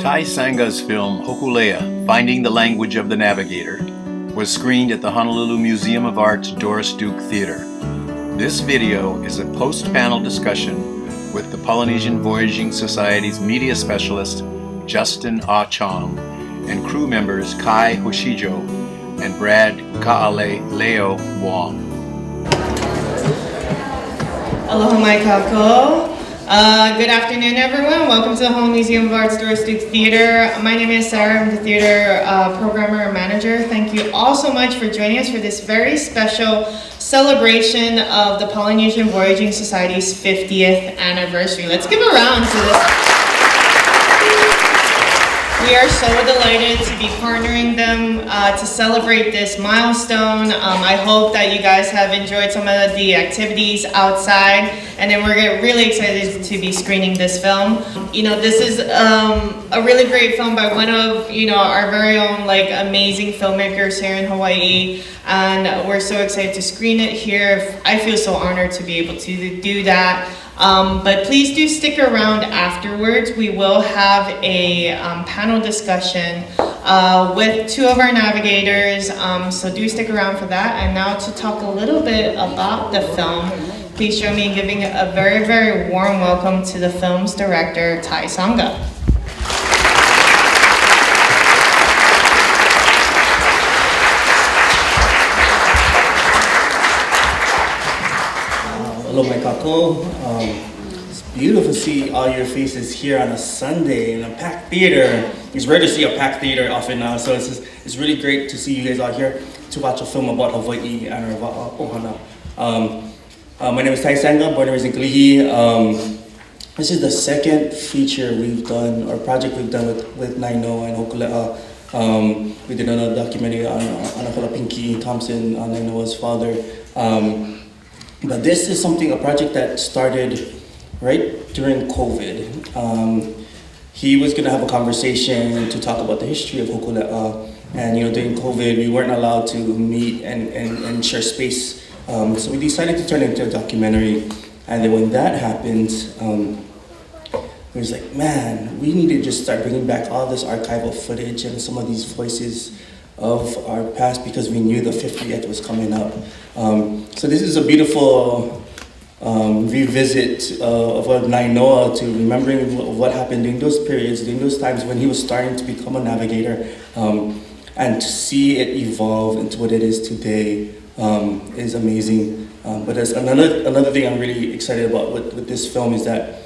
Tai Sanga's film Hokulea, Finding the Language of the Navigator, was screened at the Honolulu Museum of Art's Doris Duke Theater. This video is a post-panel discussion with the Polynesian Voyaging Society's media specialist, Justyn Ah Chong, and crew members Kai Hoshigo and Brad Ka'aleo Wong. Aloha mai kako. Good afternoon, everyone. Welcome to the Honolulu Museum of Art's Doris Duke Theater. My name is Sarah. I'm the theater programmer and manager. Thank you all so much for joining us for this very special celebration of the Polynesian Voyaging Society's 50th anniversary. Let's give a round to this. We are so delighted to be partnering them to celebrate this milestone. I hope that you guys have enjoyed some of the activities outside, and then we're really excited to be screening this film. You know, this is a really great film by one of, our very own amazing filmmakers here in Hawaii, and we're so excited to screen it here. I feel so honored to be able to do that. But please do stick around afterwards. We will have a panel discussion with two of our navigators, so do stick around for that. And now to talk a little bit about the film, please join me in giving a very, very warm welcome to the film's director, Tai Sanga. Hello, my kako. It's beautiful to see all your faces here on a Sunday in a packed theater. It's rare to see a packed theater often now, so it's really great to see you guys out here to watch a film about Hawaii and our ohana. My name is Tai Sanga, born and raised in Kalihi. This is the second feature we've done, or project we've done with Nainoa and Hōkūle'a. We did another documentary on Anakola Pinky Thompson, on Nainoa's father. But this is a project that started right during COVID. He was gonna have a conversation to talk about the history of Hōkūle'a, and during COVID we weren't allowed to meet and share space. So we decided to turn it into a documentary, and then when that happened, it was like, man, we need to just start bringing back all this archival footage and some of these voices of our past, because we knew the 50th was coming up. So this is a beautiful revisit of Nainoa, to remembering what happened during those periods, during those times when he was starting to become a navigator, and to see it evolve into what it is today is amazing. But there's another thing I'm really excited about with this film is that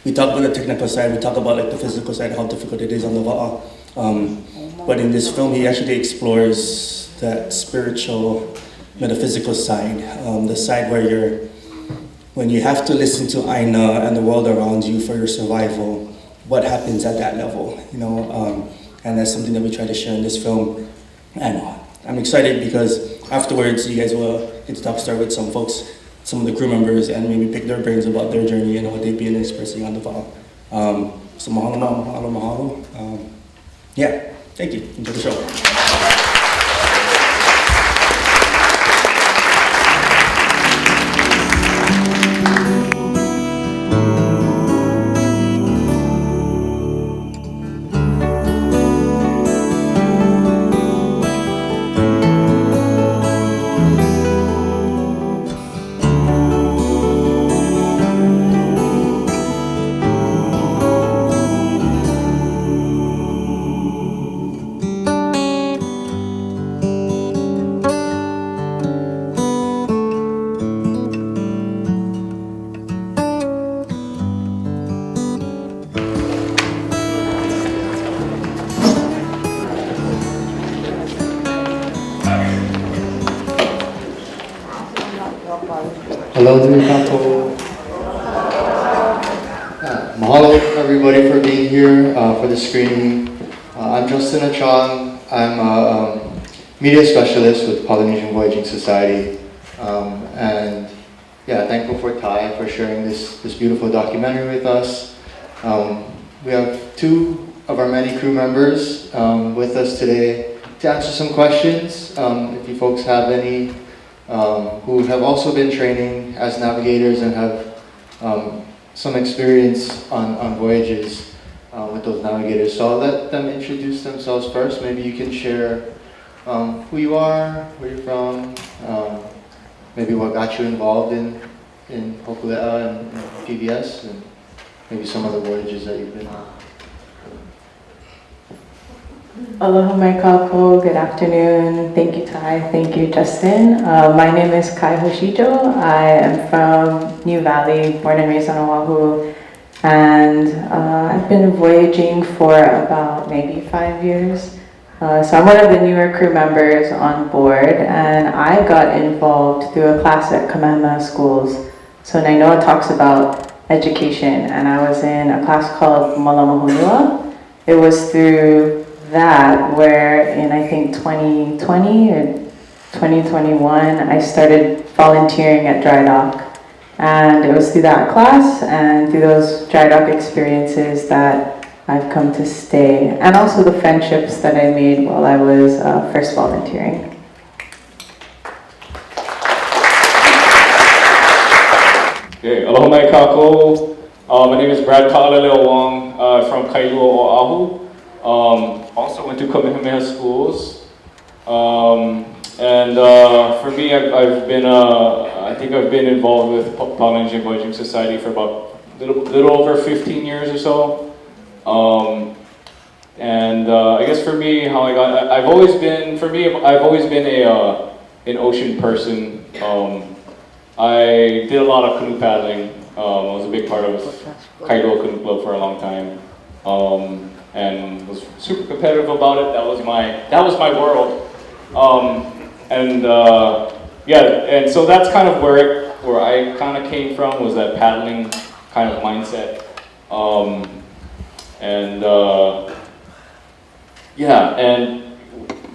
we talk about the technical side, we talk about the physical side, how difficult it is on the wa'a. But in this film, he actually explores that spiritual, metaphysical side, the side where when you have to listen to Aina and the world around you for your survival, what happens at that level, and that's something that we try to share in this film. And I'm excited because afterwards, you guys will get to start with some folks, some of the crew members, and maybe pick their brains about their journey and what they've been expressing on the wa'a. So mahalo. Yeah, thank you. Enjoy the show. Hello, Navigator. Mahalo everybody for being here for the screening. I'm Justyn Ah Chong. I'm a media specialist with Polynesian Voyaging Society. And yeah, thankful for Tai for sharing this beautiful documentary with us. We have two of our many crew members with us today to answer some questions. If you folks have any who have also been training as navigators and have some experience on voyages, with those navigators. So I'll let them introduce themselves first. Maybe you can share who you are, where you're from, maybe what got you involved in Hōkūle'a and PVS, and maybe some of the voyages that you've been on. Aloha mai kākou, good afternoon. Thank you, Ty. Thank you, Justyn. My name is Kai Hoshigo. I am from New Valley, born and raised on Oahu. And I've been voyaging for about maybe 5 years. So I'm one of the newer crew members on board, and I got involved through a class at Kamehameha Schools. So Nainoa talks about education, and I was in a class called Honolulu. It was through that where in I think 2020 or 2021 I started volunteering at dry dock, and it was through that class and through those dry dock experiences that I've come to stay, and also the friendships that I made while I was first volunteering. Okay, aloha mai kākou. My name is Brad Kaʻaleleo Wong from Kailua, Oahu. Also went to Kamehameha Schools. And for me, I think I've been involved with Polynesian Voyaging Society for about little over 15 years or so. I guess for me, how I got, I've always been an ocean person. I did a lot of canoe paddling. I was a big part of Kailua Canoe Club for a long time, and was super competitive about it. That was my world. And so that's kind of where I kind of came from, was that paddling kind of mindset. And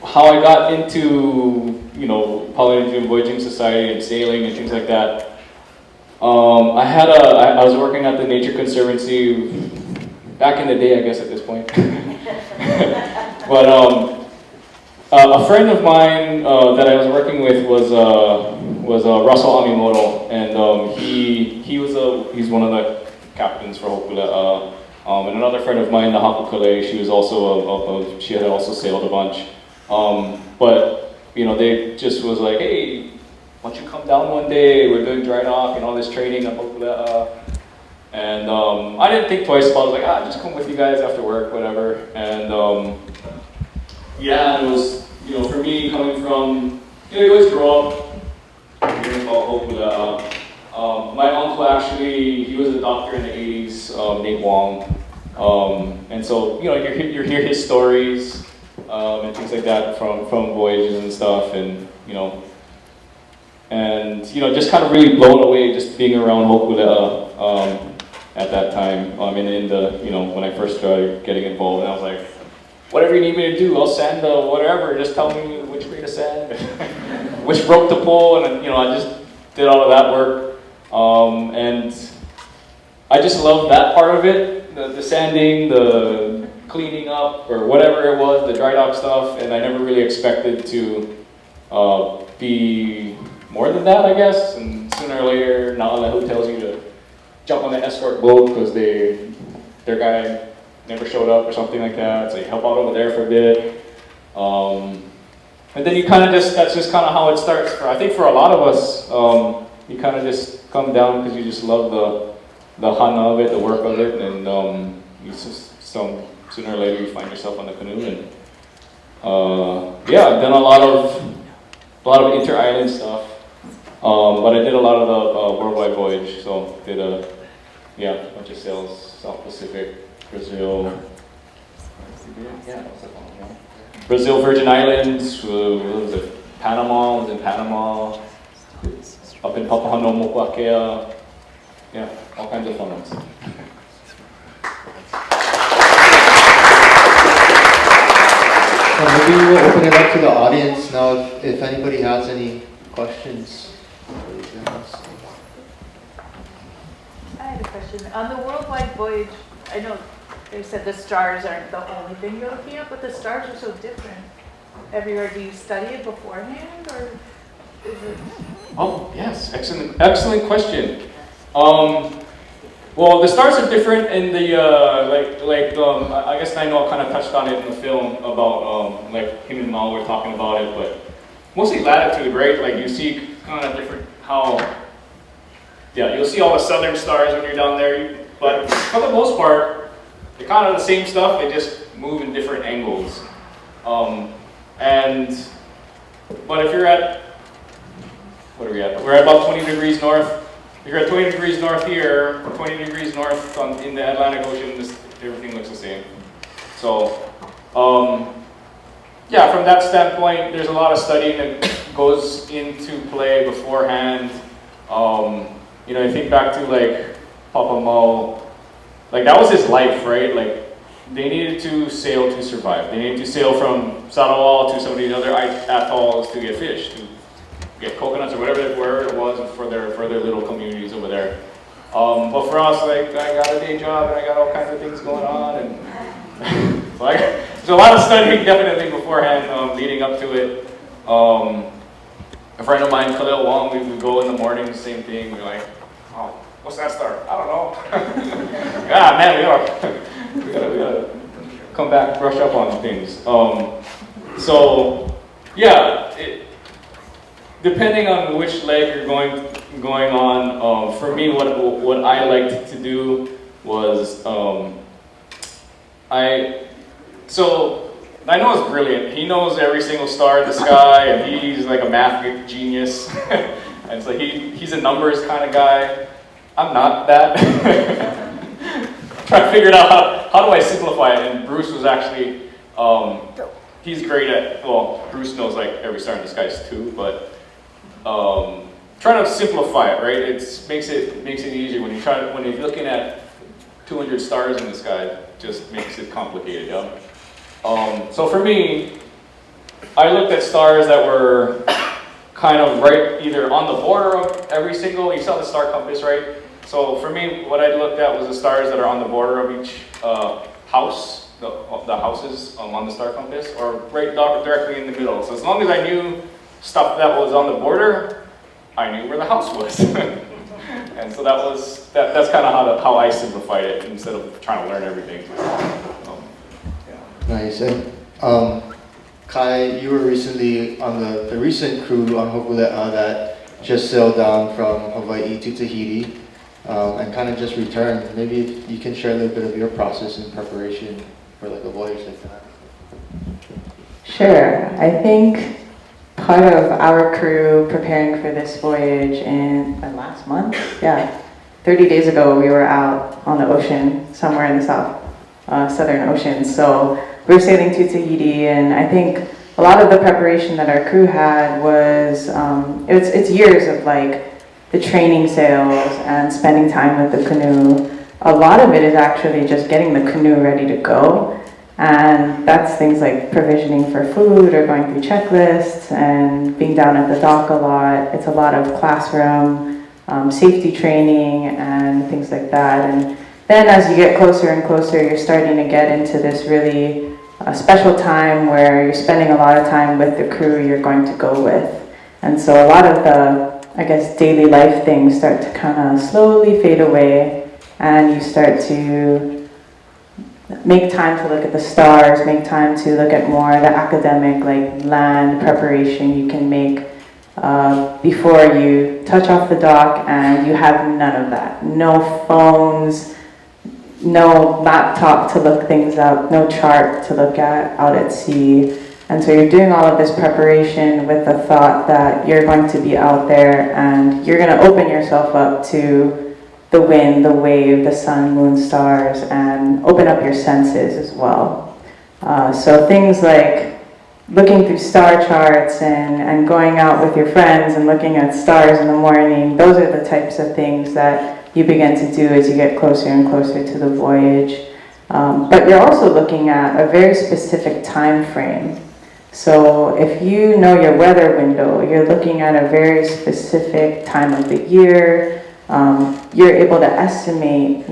how I got into, Polynesian Voyaging Society and sailing and things like that. I was working at the Nature Conservancy back in the day, I guess at this point. But a friend of mine that I was working with was Russell Amimoto, and he's one of the captains for Hōkūle'a. And another friend of mine, the Hōkūle'a, she had also sailed a bunch. But they just was like, hey, why don't you come down one day? We're doing dry dock and all this training at Hōkūle'a. And I didn't think twice about it. I was like, just come with you guys after work, whatever. And it was, for me, coming from, you always grow up hearing about Hōkūle'a. My uncle actually, he was a doctor in the 80s, named Wong. And so, you hear his stories and things like that from voyages and stuff, and just kind of really blown away just being around Hōkūle'a at that time. When I first started getting involved, and I was like, whatever you need me to do, I'll sand whatever, just tell me which way to sand, which rope to pull, and I just did all of that work. And I just loved that part of it, the sanding, the cleaning up, or whatever it was, the dry dock stuff, and I never really expected to be more than that, I guess. And sooner or later, Na'alehu tells you to jump on the escort boat because their guy never showed up or something like that, so you help out over there for a bit. And then you kind of that's just kind of how it starts. I think for a lot of us, you kind of just come down because you just love the hana of it, the work of it, and sooner or later you find yourself on the canoe. And I've done a lot of inter-island stuff, but I did a lot of the worldwide voyage. So did a bunch of sails, South Pacific, Brazil, Brazil, Virgin Islands, Panama, was in Panama, up in Papahānaumokuākea, all kinds of fun ones. Maybe we'll open it up to the audience now if anybody has any questions. I had a question. On the worldwide voyage, I know they said the stars aren't the only thing you're looking at, but the stars are so different everywhere. Do you study it beforehand, or is it? Oh, yes, excellent question. Well, the stars are different in the I guess I know I kind of touched on it in the film about like him and Mal were talking about it, but mostly latitude, right? Like you see kind of different you'll see all the southern stars when you're down there, but for the most part, they're kind of the same stuff. They just move in different angles, but if you're at what are we at? We're at about 20 degrees north. If you're at 20 degrees north here, 20 degrees north in the Atlantic Ocean, everything looks the same. So, yeah, from that standpoint, there's a lot of studying that goes into play beforehand. You know, I think back to like Papa Mo, like that was his life, right? Like they needed to sail to survive. They needed to sail from Sarawak to some of these other atolls to get fish, to get coconuts or whatever it was for their little communities over there. But for us, like I got a day job and I got all kinds of things going on, and so there's a lot of studying definitely beforehand, leading up to it. A friend of mine, Hōkūle'a Wong, we would go in the morning, same thing. We're like, oh, what's that star? I don't know. Man, we gotta come back, brush up on things. So yeah. Depending on which leg you're going on, for me, what I liked to do was I know it's brilliant. He knows every single star in the sky, and he's like a math genius, and so he's a numbers kind of guy. I'm not that. Trying to figure it out how do I simplify it, and Bruce was actually he's great at Bruce knows like every star in the sky too, but. Trying to simplify it, right? It makes it easier when you're looking at 200 stars in the sky. Just makes it complicated. Yeah. So for me, I looked at stars that were kind of right either on the border of every single. You saw the star compass, right? So for me, what I looked at was the stars that are on the border of each house, the houses on the star compass, or right directly in the middle. So as long as I knew stuff that was on the border, I knew where the house was. And so that's kind of how I simplified it instead of trying to learn everything. Nice. And Kai, you were recently on the recent crew on Hōkūle'a that just sailed down from Hawaii to Tahiti and kind of just returned. Maybe if you can share a little bit of your process and preparation for like a voyage like that. Sure. I think part of our crew preparing for this voyage in last month, 30 days ago, we were out on the ocean somewhere in the southern ocean. So we were sailing to Tahiti, and I think a lot of the preparation that our crew had was it's years of like the training sails and spending time with the canoe. A lot of it is actually just getting the canoe ready to go. And that's things like provisioning for food or going through checklists and being down at the dock a lot. It's a lot of classroom, safety training and things like that. And then as you get closer and closer, you're starting to get into this really special time where you're spending a lot of time with the crew you're going to go with. And so a lot of the, I guess, daily life things start to kind of slowly fade away, and you start to make time to look at the stars, make time to look at more the academic, like land preparation you can make before you touch off the dock, and you have none of that. No phones, no laptop to look things up, no chart to look at out at sea. And so you're doing all of this preparation with the thought that you're going to be out there and you're going to open yourself up to the wind, the wave, the sun, moon, stars, and open up your senses as well. So things like looking through star charts and going out with your friends and looking at stars in the morning, those are the types of things that you begin to do as you get closer and closer to the voyage. But you're also looking at a very specific time frame. So if you know your weather window, you're looking at a very specific time of the year. You're able to estimate,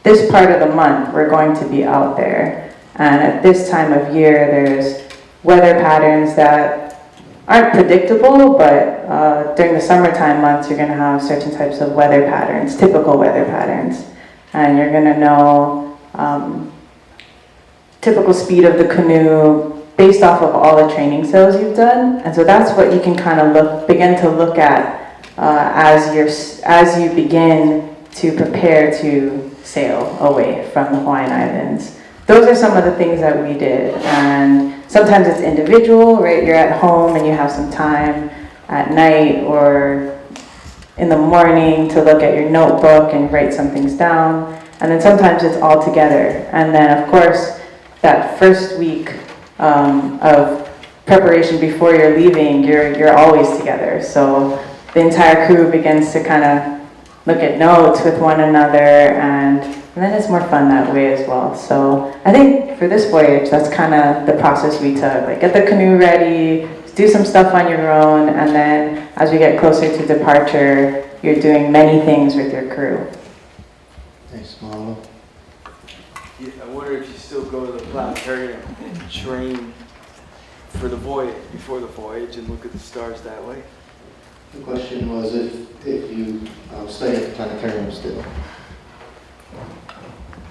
this part of the month we're going to be out there. And at this time of year, there's weather patterns that aren't predictable, but during the summertime months, you're going to have certain types of weather patterns, typical weather patterns, and you're going to know typical speed of the canoe based off of all the training sails you've done. And so that's what you can kind of begin to look at as you begin to prepare to sail away from the Hawaiian Islands. Those are some of the things that we did, and sometimes it's individual, right? You're at home and you have some time at night or in the morning to look at your notebook and write some things down, and then sometimes it's all together. And then of course, that first week of preparation before you're leaving, you're always together. So the entire crew begins to kind of look at notes with one another, and then it's more fun that way as well. So I think for this voyage, that's kind of the process we took. Like, get the canoe ready, do some stuff on your own, and then as we get closer to departure, you're doing many things with your crew. Thanks, Mama. Yeah, I wonder if you still go to the planetarium and train for the voyage, before the voyage, and look at the stars that way. The question was if you study at the planetarium still.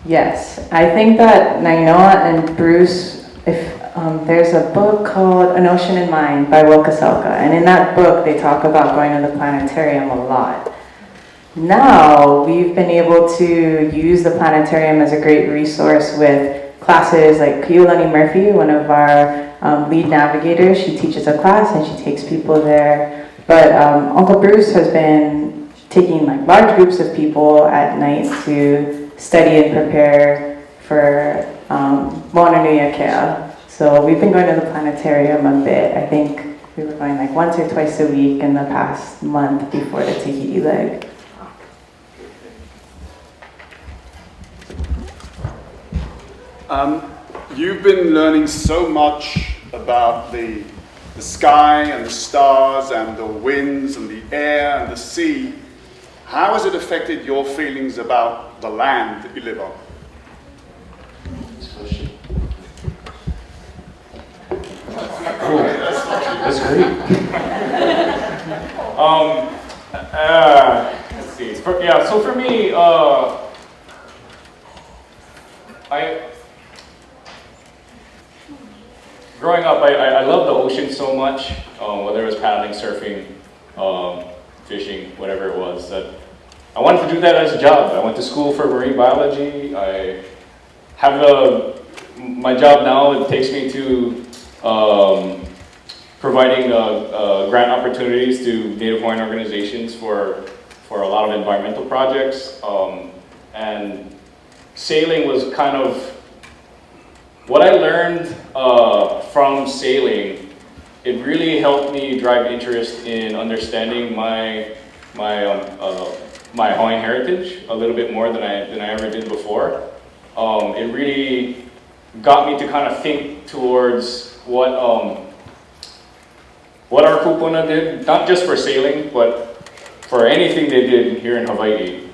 Yes, I think that Nainoa and Bruce, if there's a book called An Ocean in Mind by Hōkūle'a, and in that book they talk about going to the planetarium a lot. Now we've been able to use the planetarium as a great resource with classes like Keulani Murphy, one of our lead navigators. She teaches a class and she takes people there. But Uncle Bruce has been taking like large groups of people at night to study and prepare for Moana Kea. So we've been going to the planetarium a bit. I think we were going like once or twice a week in the past month before the Tahiti leg. You've been learning so much about the sky and the stars and the winds and the air and the sea. How has it affected your feelings about the land that you live on? Next question. Cool. That's great. Let's see. So for me, growing up, I loved the ocean so much, whether it was paddling, surfing, fishing, whatever it was, that I wanted to do that as a job. I went to school for marine biology. I have my job now, it takes me to providing grant opportunities to Native Hawaiian organizations for a lot of environmental projects. And sailing was kind of what I learned from sailing. It really helped me drive interest in understanding my Hawaiian heritage a little bit more than I ever did before. It really got me to kind of think towards what our kupuna did, not just for sailing, but for anything they did here in Hawaii.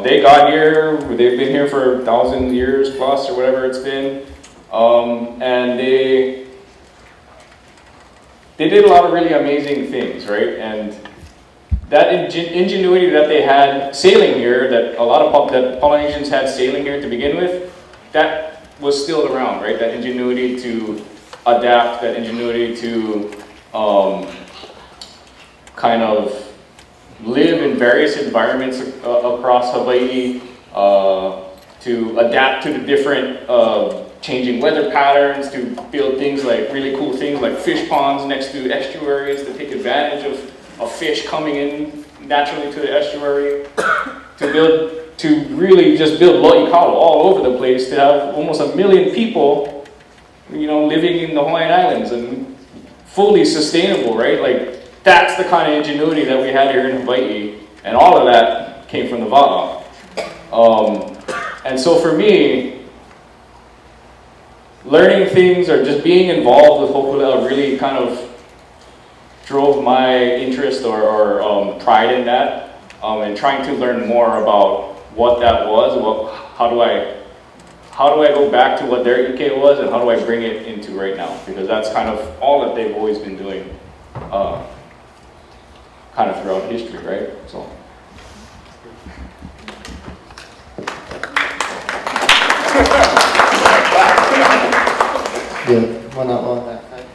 They got here, they've been here for 1,000 years plus or whatever it's been, and they did a lot of really amazing things, right? And that ingenuity that they had sailing here, that a lot of that Polynesians had sailing here to begin with, that was still around, right? That ingenuity to adapt, that ingenuity to kind of live in various environments across Hawaii, to adapt to the different changing weather patterns, to build things like really cool things like fish ponds next to estuaries to take advantage of fish coming in naturally to the estuary, to really just build lo'i kalo all over the place, to have almost 1 million people, living in the Hawaiian Islands and fully sustainable, right? Like, that's the kind of ingenuity that we had here in Hawaii, and all of that came from the Va'a. And so for me, learning things or just being involved with Hōkūle'a really kind of drove my interest or pride in that, and trying to learn more about what that was, how do I go back to what their ike was, and how do I bring it into right now? Because that's kind of all that they've always been doing. kind of throughout history, right? So. Yeah, one on that side.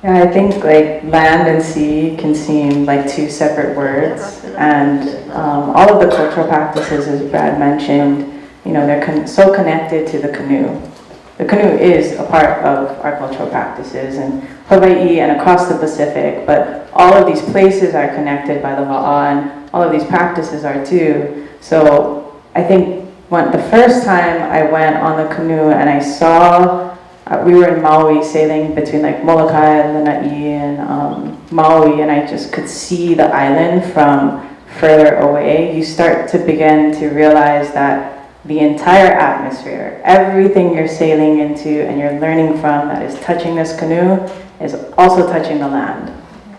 Yeah, I think like land and sea can seem like two separate words, and all of the cultural practices, as Brad mentioned, you know, they're so connected to the canoe. The canoe is a part of our cultural practices in Hawaii and across the Pacific, but all of these places are connected by the wa'a, and all of these practices are too. So I think the first time I went on the canoe and I saw, we were in Maui sailing between like Molokai, Lanai, and Maui, and I just could see the island from further away. You start to begin to realize that the entire atmosphere, everything you're sailing into and you're learning from that is touching this canoe is also touching the land.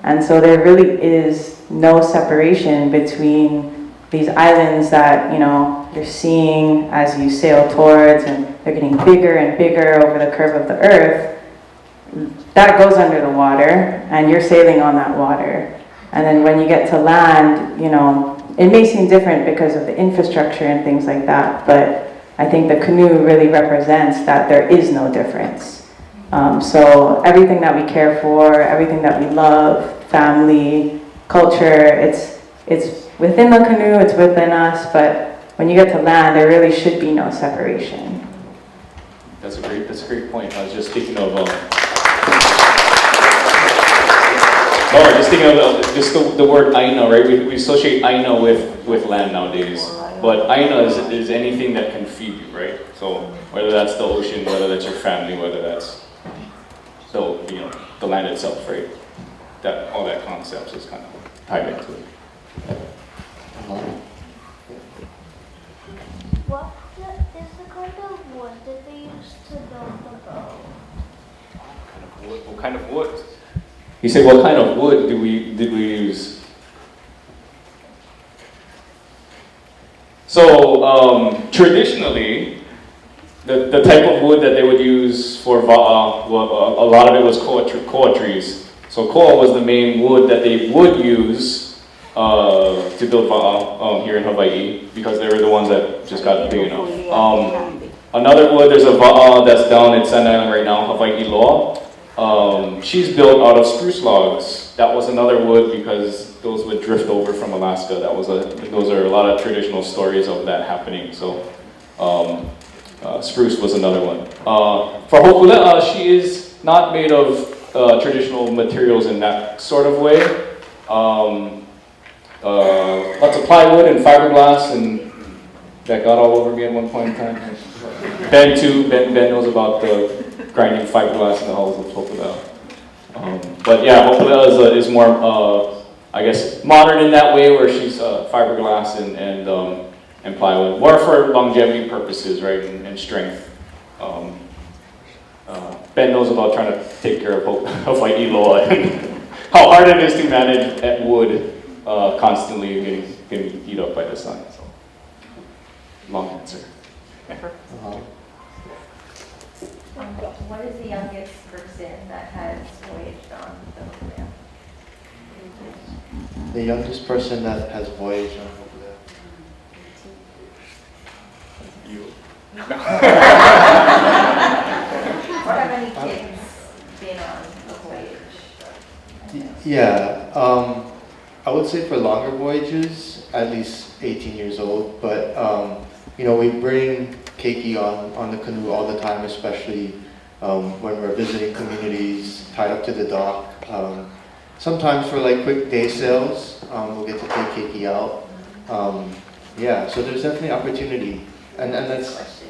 And so there really is no separation between these islands that, you know, you're seeing as you sail towards, and they're getting bigger and bigger over the curve of the earth. That goes under the water, and you're sailing on that water. And then when you get to land, you know, it may seem different because of the infrastructure and things like that, but I think the canoe really represents that there is no difference. So everything that we care for, everything that we love, family, culture, it's within the canoe, it's within us, but when you get to land, there really should be no separation. That's a great point. I was just thinking of, just the word aina, right? We associate aina with land nowadays, but aina is anything that can feed you, right? So whether that's the ocean, whether that's your family, whether that's the land itself, right? That all that concepts is kind of tied into it. What is the kind of wood that they use to build the boat? What kind of wood? You say, what kind of wood did we use? So traditionally, the type of wood that they would use for va'a, a lot of it was koa trees. So koa was the main wood that they would use to build va'a here in Hawaii, because they were the ones that just got big enough. Another wood, there's a va'a that's down in Sanga Island right now, Hawaii Loa. She's built out of spruce logs. That was another wood because those would drift over from Alaska. Those are a lot of traditional stories of that happening. So spruce was another one. For Hōkūle'a, she is not made of traditional materials in that sort of way. Lots of plywood and fiberglass, and that got all over me at one point in time. Ben knows about the grinding fiberglass in the hulls of Hokulea. But yeah, Hokulea is more, I guess, modern in that way, where she's fiberglass and plywood, more for longevity purposes, right, and strength. Ben knows about trying to take care of Hawaii Loa and how hard it is to manage at wood constantly getting eat up by the sun. So, long answer. What is the youngest person that has voyaged on the Hōkūle'a? The youngest person that has voyaged on Hōkūle'a. You. Or how many kids been on a voyage? Yeah, I would say for longer voyages, at least 18 years old, but we bring keiki on the canoe all the time, especially when we're visiting communities tied up to the dock. Sometimes for like quick day sails, we'll get to take keiki out. Yeah, so there's definitely opportunity, and that's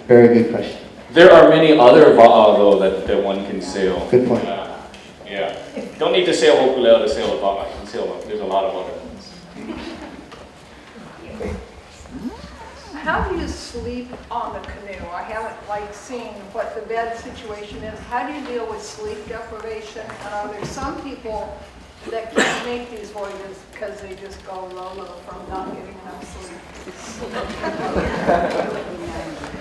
very good question. There are many other va'a though that one can sail. Good point. Yeah, don't need to sail Hōkūle'a to sail a va'a. You can sail there's a lot of other ones. How do you sleep on the canoe? I haven't seen what the bed situation is. How do you deal with sleep deprivation? And are there some people that can't make these voyages because they just go low from not getting enough sleep?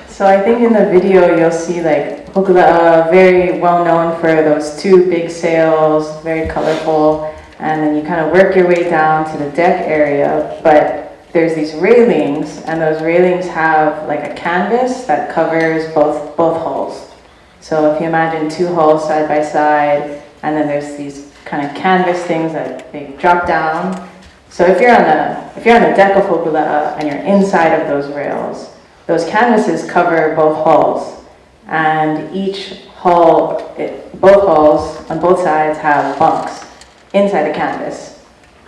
So I think in the video you'll see like Hōkūle'a, very well known for those two big sails, very colorful, and then you kind of work your way down to the deck area, but there's these railings, and those railings have like a canvas that covers both hulls. So if you imagine two hulls side by side, and then there's these kind of canvas things that they drop down. So if you're on the deck of Hōkūle'a and you're inside of those rails, those canvases cover both hulls, and both hulls on both sides have bunks inside the canvas.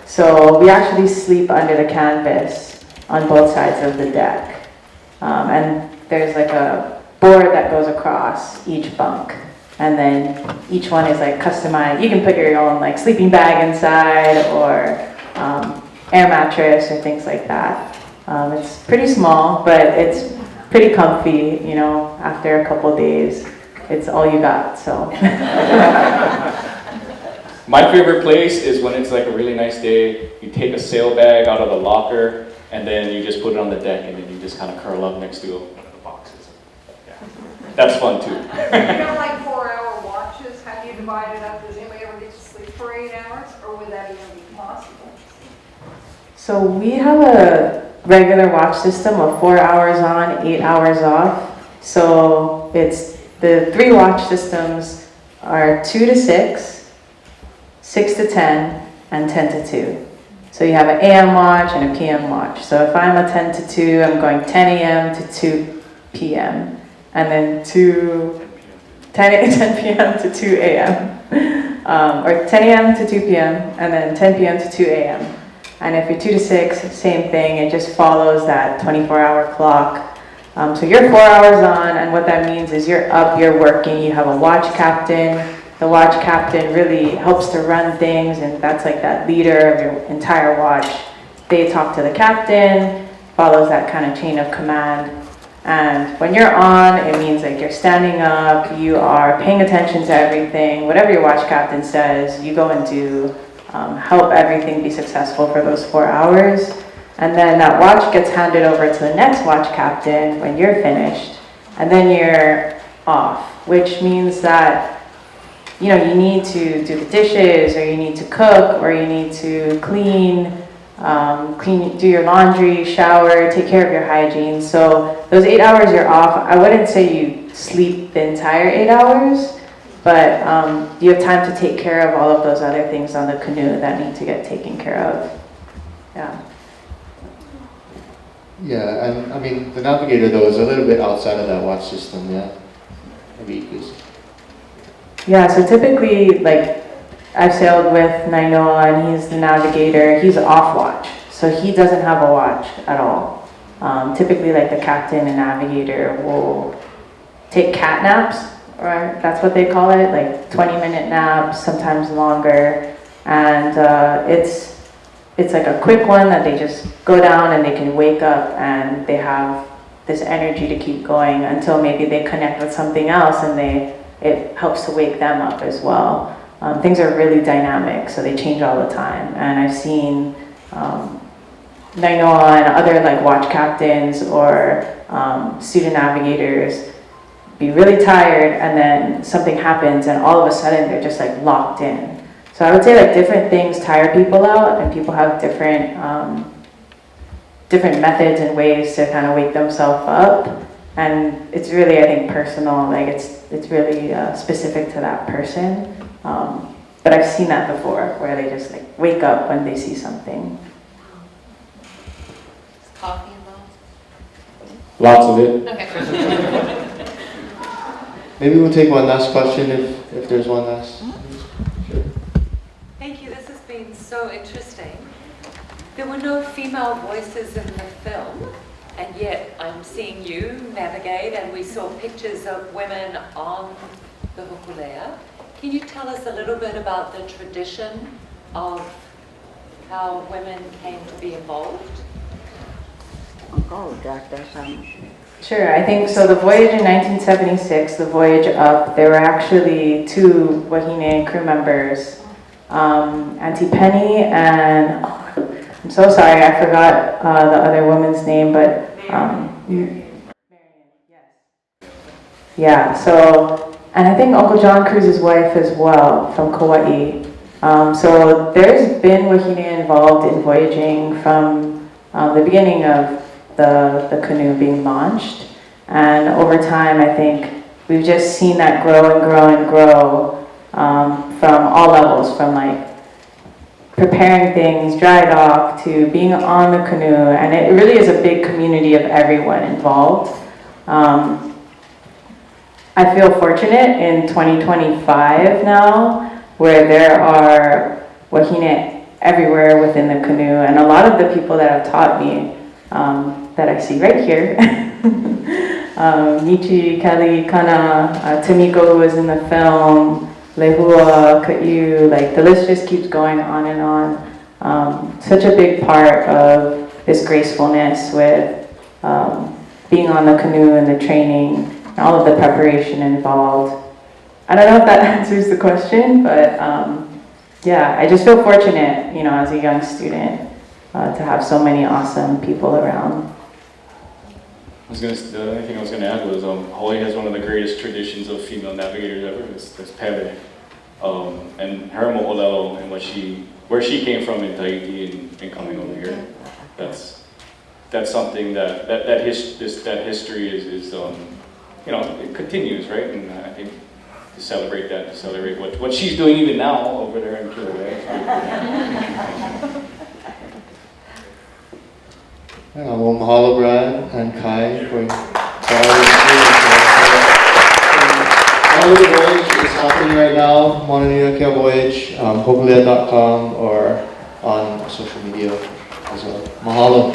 So we actually sleep under the canvas on both sides of the deck, and there's like a board that goes across each bunk, and then each one is like customized. You can put your own like sleeping bag inside, or air mattress or things like that. It's pretty small, but it's pretty comfy. You know, after a couple days, it's all you got. So. My favorite place is when it's like a really nice day, you take a sail bag out of the locker, and then you just put it on the deck, and then you just kind of curl up next to one of the boxes. Yeah. That's fun too. You know, like 4-hour watches, how do you divide it up? Does anybody ever get to sleep for 8 hours, or would that even be possible? So we have a regular watch system of 4 hours on, 8 hours off. So it's the 3 watch systems are 2 to 6, 6 to 10, and 10 to 2. So you have an AM watch and a PM watch. So if I'm a 10 to 2, I'm going 10 AM to 2 PM, and then 10 PM to 2 AM, or 10 AM to 2 PM, and then 10 PM to 2 AM. And if you're 2 to 6, same thing, it just follows that 24-hour clock. So you're 4 hours on, and what that means is you're up, you're working, you have a watch captain. The watch captain really helps to run things, and that's like that leader of your entire watch. They talk to the captain, follows that kind of chain of command. And when you're on, it means like you're standing up, you are paying attention to everything. Whatever your watch captain says, you go and do, help everything be successful for those 4 hours. And then that watch gets handed over to the next watch captain when you're finished, and then you're off, which means that you know, you need to do the dishes, or you need to cook, or you need to clean, do your laundry, shower, take care of your hygiene. So those 8 hours you're off, I wouldn't say you sleep the entire 8 hours, but you have time to take care of all of those other things on the canoe that need to get taken care of. Yeah. Yeah, and I mean, the Navigator though is a little bit outside of that watch system, yeah? Maybe you could. Yeah, so typically, like, I've sailed with Nainoa, and he's the Navigator. He's off watch, so he doesn't have a watch at all. Typically, like, the captain and Navigator will take cat naps, or that's what they call it, like 20-minute naps, sometimes longer. And it's like a quick one that they just go down and they can wake up, and they have this energy to keep going until maybe they connect with something else, and it helps to wake them up as well. Things are really dynamic, so they change all the time. And I've seen Nainoa and other like watch captains or student navigators be really tired, and then something happens, and all of a sudden they're just like locked in. So I would say like different things tire people out, and people have different methods and ways to kind of wake themselves up. And it's really, I think, personal. Like it's really specific to that person. But I've seen that before, where they just like wake up when they see something. Is coffee involved? Lots of it. Okay. Maybe we'll take one last question if there's one last. Sure. Thank you, this has been so interesting. There were no female voices in the film, and yet I'm seeing you navigate, and we saw pictures of women on the Hōkūle'a. Can you tell us a little bit about the tradition of how women came to be involved? Sure, I think so. The voyage in 1976, the voyage up, there were actually 2 Wahine crew members, Auntie Penny and, I'm so sorry, I forgot the other woman's name, but yeah, so, and I think Uncle John Cruz's wife as well, from Kauai. So there's been Wahine involved in voyaging from the beginning of the canoe being launched. And over time, I think we've just seen that grow and grow and grow from all levels, from like preparing things, dry dock, to being on the canoe. And it really is a big community of everyone involved. I feel fortunate in 2025 now, where there are wahine everywhere within the canoe, and a lot of the people that have taught me, that I see right here, Michi, Kelly, Kana, Tamiko, who was in the film, Lehua, Ka'u, like the list just keeps going on and on. Such a big part of this gracefulness with being on the canoe and the training, and all of the preparation involved. I don't know if that answers the question, but yeah, I just feel fortunate, you know, as a young student, to have so many awesome people around. The only thing I was going to add was Hawaii has one of the greatest traditions of female navigators ever. It's pele. And her mo'olelo and where she came from in Tahiti and coming over here, that's something that history is you know, it continues, right? And I think to celebrate what she's doing even now over there in Kilauea. Well, mahalo, Brad and Kai, for all the voyage is happening right now. Mauna Kea Voyage, Hōkūle'a.com, or on social media as well. Mahalo.